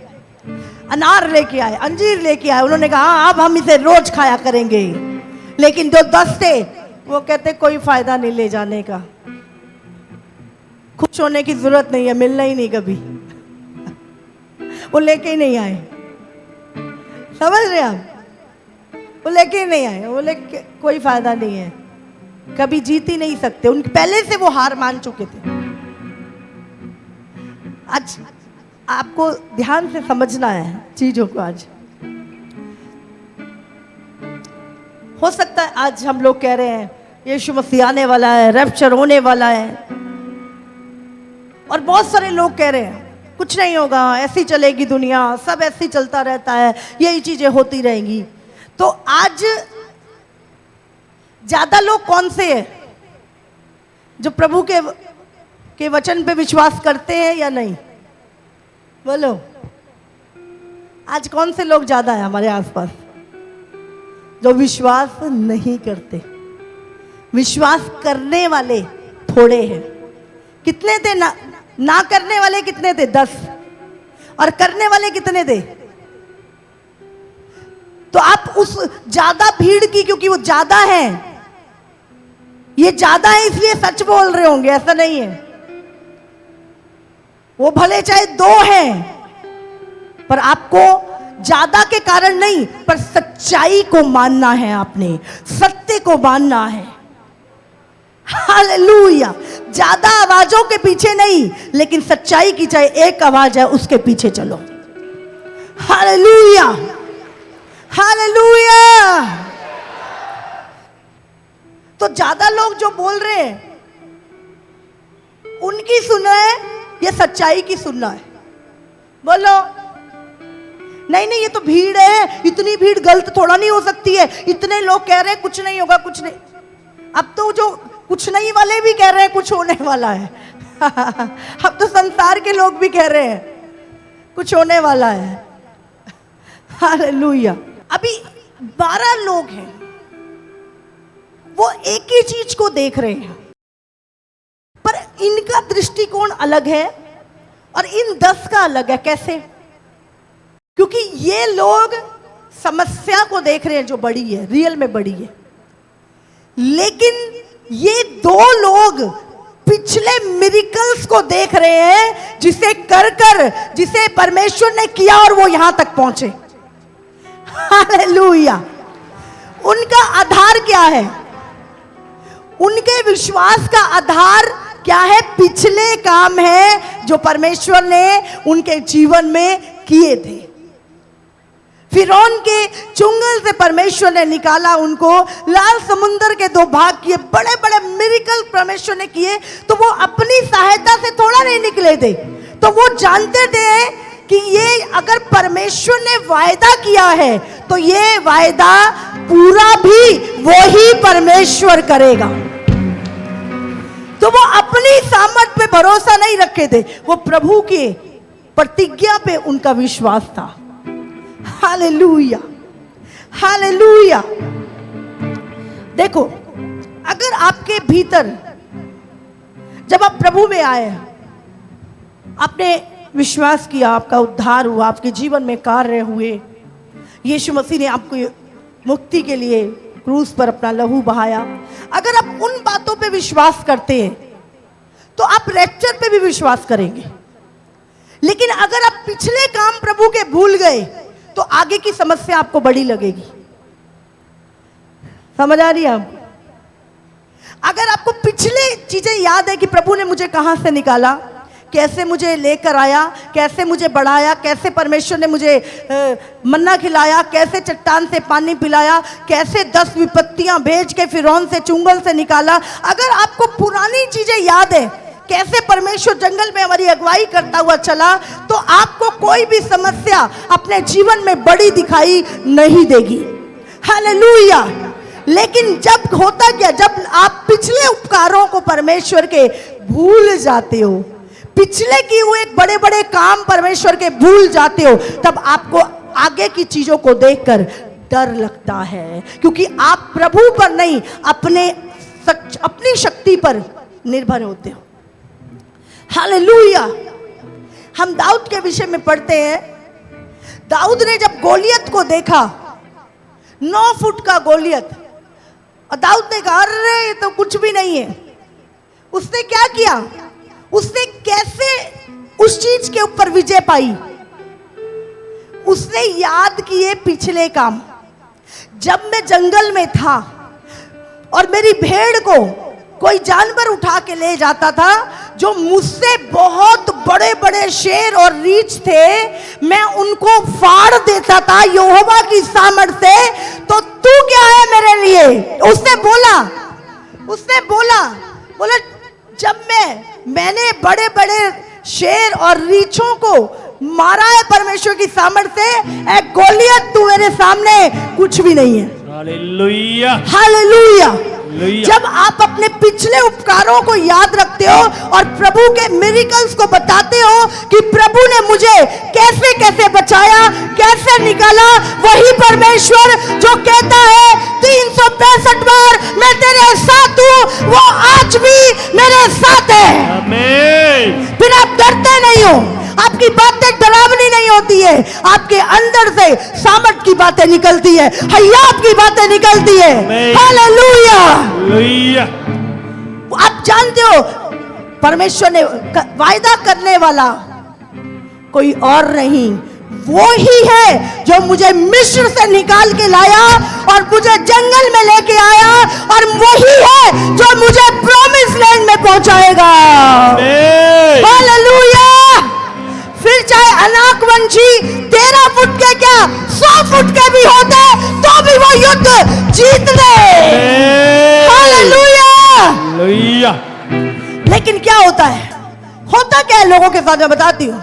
अनार लेके आए, अंजीर लेके आए। उन्होंने कहा हाँ अब हम इसे रोज खाया करेंगे। लेकिन जो 10 थे वो कहते कोई फायदा नहीं ले जाने का, खुश होने की जरूरत नहीं है, मिलना ही नहीं कभी। वो लेके ही नहीं आए। समझ रहे आप? वो लेके ही नहीं आए। वो लेके कोई फायदा नहीं है, कभी जीत ही नहीं सकते। उनके पहले से वो हार मान चुके थे। आज आपको ध्यान से समझना है चीजों को। आज हो सकता है आज हम लोग कह रहे हैं यीशु मसीह आने वाला है, रैप्चर होने वाला है, और बहुत सारे लोग कह रहे हैं कुछ नहीं होगा, ऐसी चलेगी दुनिया, सब ऐसी चलता रहता है, यही चीजें होती रहेंगी। तो आज ज्यादा लोग कौन से हैं जो प्रभु के वचन पे विश्वास करते हैं या नहीं? बोलो, आज कौन से लोग ज्यादा है हमारे आसपास जो विश्वास नहीं करते? विश्वास करने वाले थोड़े हैं। कितने थे? ना करने वाले कितने थे? 10। और करने वाले कितने थे? तो आप उस ज्यादा भीड़ की, क्योंकि वो ज्यादा है, ये ज्यादा है इसलिए सच बोल रहे होंगे, ऐसा नहीं है। वो भले चाहे 2 हैं, पर आपको ज्यादा के कारण नहीं, पर सच्चाई को मानना है, आपने सत्य को मानना है। हालेलुया। ज्यादा आवाजों के पीछे नहीं, लेकिन सच्चाई की चाहे एक आवाज है उसके पीछे चलो। Hallelujah, hallelujah. तो ज्यादा लोग जो बोल रहे हैं उनकी सुनना है या सच्चाई की सुनना है? बोलो। नहीं ये तो भीड़ है, इतनी भीड़ गलत थोड़ा नहीं हो सकती है, इतने लोग कह रहे हैं कुछ नहीं होगा, कुछ नहीं। अब तो जो कुछ नहीं वाले भी कह रहे हैं कुछ होने वाला है। अब तो संसार के लोग भी कह रहे हैं कुछ होने वाला है। हालेलुया। अभी 12 लोग हैं, वो एक ही चीज को देख रहे हैं, पर इनका दृष्टिकोण अलग है और इन 10 का अलग है। कैसे? क्योंकि ये लोग समस्या को देख रहे हैं जो बड़ी है, रियल में बड़ी है, लेकिन ये 2 लोग पिछले मिरेकल्स को देख रहे हैं जिसे परमेश्वर ने किया और वो यहां तक पहुंचे। हालेलुया। उनका आधार क्या है? उनके विश्वास का आधार क्या है? पिछले काम है जो परमेश्वर ने उनके जीवन में किए थे। फिरौन के चुंगल से परमेश्वर ने निकाला उनको, लाल समुंदर के 2 भाग किए, बड़े बड़े मिरेकल परमेश्वर ने किए। तो वो अपनी सहायता से थोड़ा नहीं निकले थे, तो वो जानते थे कि ये अगर परमेश्वर ने वायदा किया है तो ये वायदा पूरा भी वही परमेश्वर करेगा। तो वो अपनी सामर्थ पे भरोसा नहीं रखे थे, वो प्रभु के प्रतिज्ञा पे उनका विश्वास था। Hallelujah, hallelujah. देखो, अगर आपके भीतर जब आप प्रभु में आए, आपने विश्वास किया, आपका उद्धार हुआ, आपके जीवन में कार्य हुए, यीशु मसीह ने आपको मुक्ति के लिए क्रूस पर अपना लहू बहाया, अगर आप उन बातों पे विश्वास करते हैं तो आप रैप्चर पे भी विश्वास करेंगे। लेकिन अगर आप पिछले काम प्रभु के भूल गए तो आगे की समस्या आपको बड़ी लगेगी। समझ आ रही है आपको? अगर आपको पिछले चीजें याद है कि प्रभु ने मुझे कहां से निकाला, कैसे मुझे लेकर आया, कैसे मुझे बढ़ाया, कैसे परमेश्वर ने मुझे मन्ना खिलाया, कैसे चट्टान से पानी पिलाया, कैसे 10 विपत्तियां भेज के फिरौन से चुंगल से निकाला, अगर आपको पुरानी चीजें याद है, कैसे परमेश्वर जंगल में हमारी अगुवाई करता हुआ चला, तो आपको कोई भी समस्या अपने जीवन में बड़ी दिखाई नहीं देगी। हालेलुया। लेकिन जब होता क्या, जब आप पिछले उपकारों को परमेश्वर के भूल जाते हो, पिछले किए हुए बड़े बड़े काम परमेश्वर के भूल जाते हो, तब आपको आगे की चीजों को देखकर डर लगता है, क्योंकि आप प्रभु पर नहीं अपनी शक्ति पर निर्भर होते हो। हालेलुया। हम दाऊद के विषय में पढ़ते हैं, दाऊद ने जब गोलियत को देखा, 9 फुट का गोलियत, और दाऊद ने कहा अरे ये तो कुछ भी नहीं है। उसने क्या किया, उसने कैसे उस चीज के ऊपर विजय पाई, उसने याद किए पिछले काम। जब मैं जंगल में था और मेरी भेड़ को कोई जानवर उठा के ले जाता था, जो मुझसे बहुत बड़े बड़े शेर और रीछ थे, मैं उनको फाड़ देता था यहोवा की सामर्थ से, तो तू क्या है मेरे लिए? उसने बोला जब मैंने बड़े बड़े शेर और रीछों को मारा है परमेश्वर की सामर्थ से, एक गोलियत तू मेरे सामने कुछ भी नहीं है। Hallelujah, hallelujah. हालेलुया। जब आप अपने पिछले उपकारों को याद रखते हो और प्रभु के मिरेकल्स को बताते हो कि प्रभु ने मुझे कैसे कैसे बचाया, कैसे निकाला, वही परमेश्वर जो कहता है 365 बार मैं तेरे साथ हूं, वो आज भी मेरे साथ है। आमीन। फिर आप डरते नहीं हो, आपकी बातें डरावनी नहीं होती है, आपके अंदर से सामर्थ की बातें निकलती है, हयात की बातें निकलती है। हालेलुया। हालेलुया। आप जानते हो परमेश्वर ने वायदा करने वाला कोई और नहीं, वो ही है जो मुझे मिस्र से निकाल के लाया और मुझे जंगल में लेके आया, और वही है जो मुझे प्रॉमिस लैंड में पहुंचाएगा। आमीन। हालेलुया। फिर चाहे अनाकवंशी 13 फुट के क्या 100 फुट के भी होते, तो भी वो युद्ध जीत ले। हालेलुया। हालेलुया। लेकिन क्या होता क्या है लोगों के साथ मैं बताती हूँ,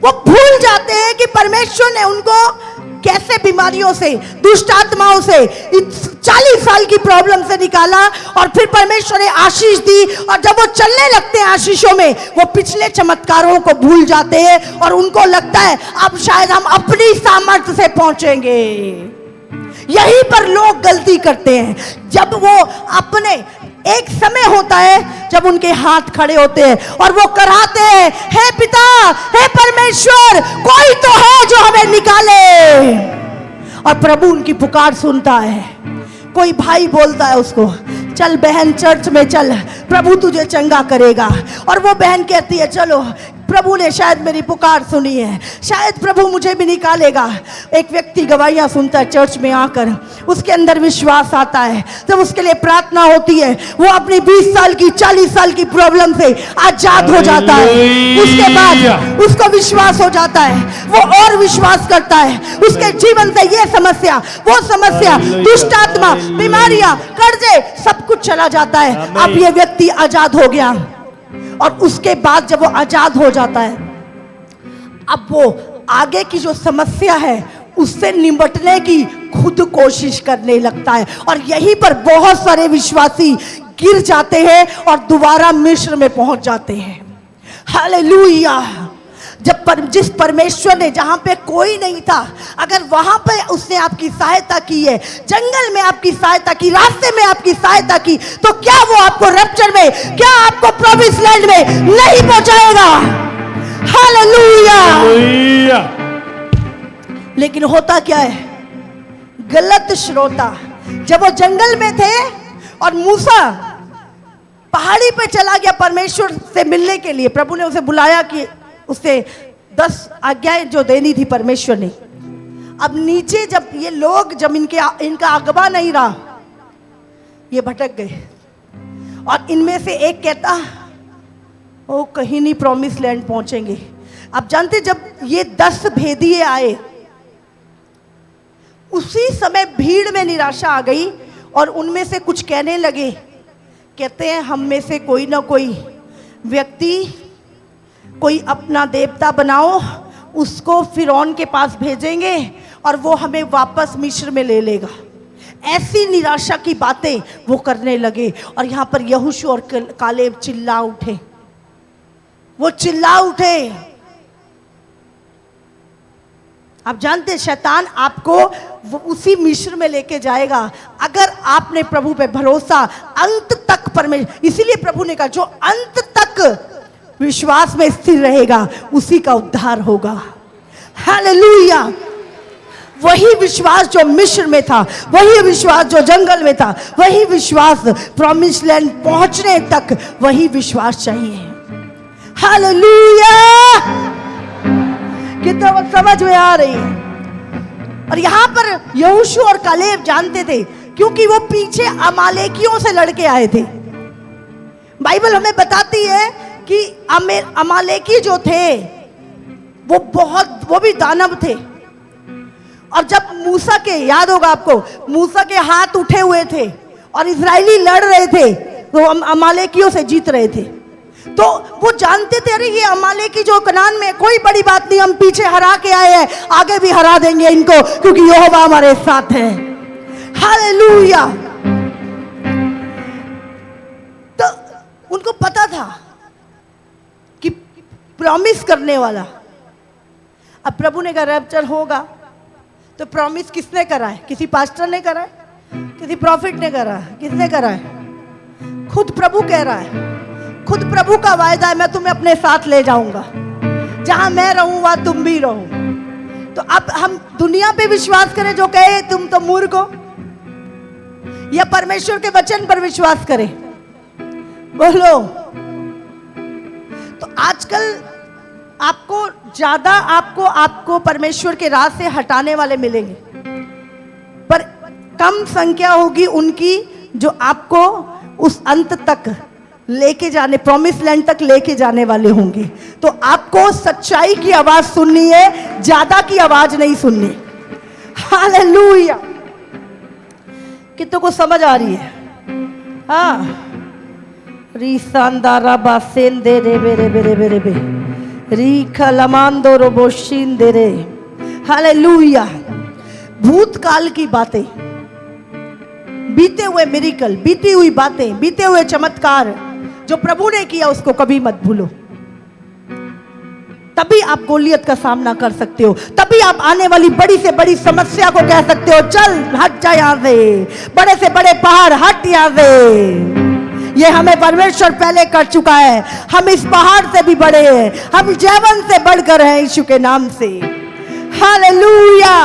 वो भूल जाते हैं कि परमेश्वर ने उनको कैसे बीमारियों से, दुष्ट आत्माओं से 40 साल की प्रॉब्लम से निकाला, और फिर परमेश्वर ने आशीष दी, और जब वो चलने लगते हैं आशीषों में, वो पिछले चमत्कारों को भूल जाते हैं और उनको लगता है अब शायद हम अपनी सामर्थ्य से पहुंचेंगे। यहीं पर लोग गलती करते हैं, जब वो अपने एक समय होता है जब उनके हाथ खड़े होते हैं और वो कराते हैं, हे पिता, हे परमेश्वर, कोई तो है जो हमें निकाले, और प्रभु उनकी पुकार सुनता है। कोई भाई बोलता है उसको, चल बहन चर्च में चल, प्रभु तुझे चंगा करेगा, और वो बहन कहती है चलो, प्रभु ने शायद मेरी पुकार सुनी है, शायद प्रभु मुझे भी निकालेगा। एक व्यक्ति गवाहियां सुनता है चर्च में आकर, उसके अंदर विश्वास आता है, जब उसके लिए प्रार्थना होती है, वो अपनी 20 साल की 40 साल की प्रॉब्लम से आजाद हो जाता है। उसके बाद उसको विश्वास हो जाता है, वो और विश्वास करता है, उसके जीवन से ये समस्या, वो समस्या, दुष्ट आत्मा, बीमारियां, कर्जे, सब कुछ चला जाता है। अब ये व्यक्ति आजाद हो गया, और उसके बाद जब वो आजाद हो जाता है, अब वो आगे की जो समस्या है उससे निपटने की खुद कोशिश करने लगता है, और यहीं पर बहुत सारे विश्वासी गिर जाते हैं और दोबारा मिस्र में पहुंच जाते हैं। हालेलुया। जिस परमेश्वर ने, जहां पे कोई नहीं था, अगर वहां पे उसने आपकी सहायता की है, जंगल में आपकी सहायता की, रास्ते में आपकी सहायता की, तो क्या वो आपको रैप्चर में, क्या आपको प्रॉमिस लैंड में नहीं पहुंचाएगा? हालेलुया। लेकिन होता क्या है, गलत श्रोता, जब वो जंगल में थे और मूसा पहाड़ी पे चला गया परमेश्वर से मिलने के लिए, प्रभु ने उसे बुलाया कि उससे 10 आज्ञाएं जो देनी थी परमेश्वर ने। अब नीचे जब ये लोग, जब इनका अगवा नहीं रहा, ये भटक गए, और इनमें से एक कहता ओ कहीं नहीं प्रॉमिस लैंड पहुंचेंगे। अब जानते, जब ये 10 भेदिए आए, उसी समय भीड़ में निराशा आ गई, और उनमें से कुछ कहने लगे, कहते हैं हम में से कोई ना कोई व्यक्ति, कोई अपना देवता बनाओ, उसको फिरौन के पास भेजेंगे और वो हमें वापस मिस्र में ले लेगा। ऐसी निराशा की बातें वो करने लगे, और यहाँ पर यहोशू और कालेब चिल्ला उठे, वो चिल्ला उठे। आप जानते हैं शैतान आपको वो उसी मिस्र में लेके जाएगा अगर आपने प्रभु पे भरोसा अंत तक परमेश्वर, इसीलिए प्रभु ने कहा जो अंत तक विश्वास में स्थिर रहेगा उसी का उद्धार होगा। हालेलुया। वही विश्वास जो मिस्र में था, वही विश्वास जो जंगल में था, वही विश्वास प्रॉमिस लैंड पहुंचने तक वही विश्वास चाहिए। हालेलुया। कितना वक्त समझ में आ रही है। और यहां पर यहोशू और कालेब जानते थे क्योंकि वो पीछे अमालेकियों से लड़के आए थे। बाइबल हमें बताती है कि अमालेकी जो थे वो भी दानव थे। और जब मूसा के, याद होगा आपको, मूसा के हाथ उठे हुए थे और इजरायली लड़ रहे थे तो अमालेकियों से जीत रहे थे। तो वो जानते थे अरे ये अमालेकी जो कनान में, कोई बड़ी बात नहीं, हम पीछे हरा के आए हैं, आगे भी हरा देंगे इनको क्योंकि यहोवा हमारे साथ है। हालेलुया। तो उनको पता था कि प्रॉमिस करने वाला, अब प्रभु ने कहा रैप्चर होगा, तो प्रॉमिस किसने करा है? किसी पास्टर ने करा है? किसी प्रॉफिट ने करा है? किसने करा है? खुद प्रभु कह रहा है। खुद प्रभु का वायदा है, मैं तुम्हें अपने साथ ले जाऊंगा, जहां मैं रहूं वहां तुम भी रहो। तो अब हम दुनिया पे विश्वास करें जो कहे तुम तो मूर्ख हो, या परमेश्वर के वचन पर विश्वास करें? बोलो। तो आजकल आपको ज्यादा आपको परमेश्वर के राह से हटाने वाले मिलेंगे, पर कम संख्या होगी उनकी जो आपको उस अंत तक लेके जाने, प्रॉमिस लैंड तक लेके जाने वाले होंगे। तो आपको सच्चाई की आवाज सुननी है, ज्यादा की आवाज नहीं सुननी। हालेलुया। कितनों को समझ आ रही है? हाँ। रीसांदारा बासेन दे रे बेरे बेरे बेरे बे रीखा लमांदो रोबोशिन दे रे। हालेलुया। भूतकाल की बातें, बीते हुए मिरेकल, बीती हुई बातें, बीते हुए चमत्कार जो प्रभु ने किया उसको कभी मत भूलो। तभी आप गोलियत का सामना कर सकते हो, तभी आप आने वाली बड़ी से बड़ी समस्या को कह सकते हो चल हट जा यहां से, बड़े से बड़े पहाड़ हट यहां से। ये हमें परमेश्वर पहले कर चुका है, हम इस पहाड़ से भी बड़े हैं, हम जैवन से बढ़कर हैं यीशु के नाम से। हालेलुया।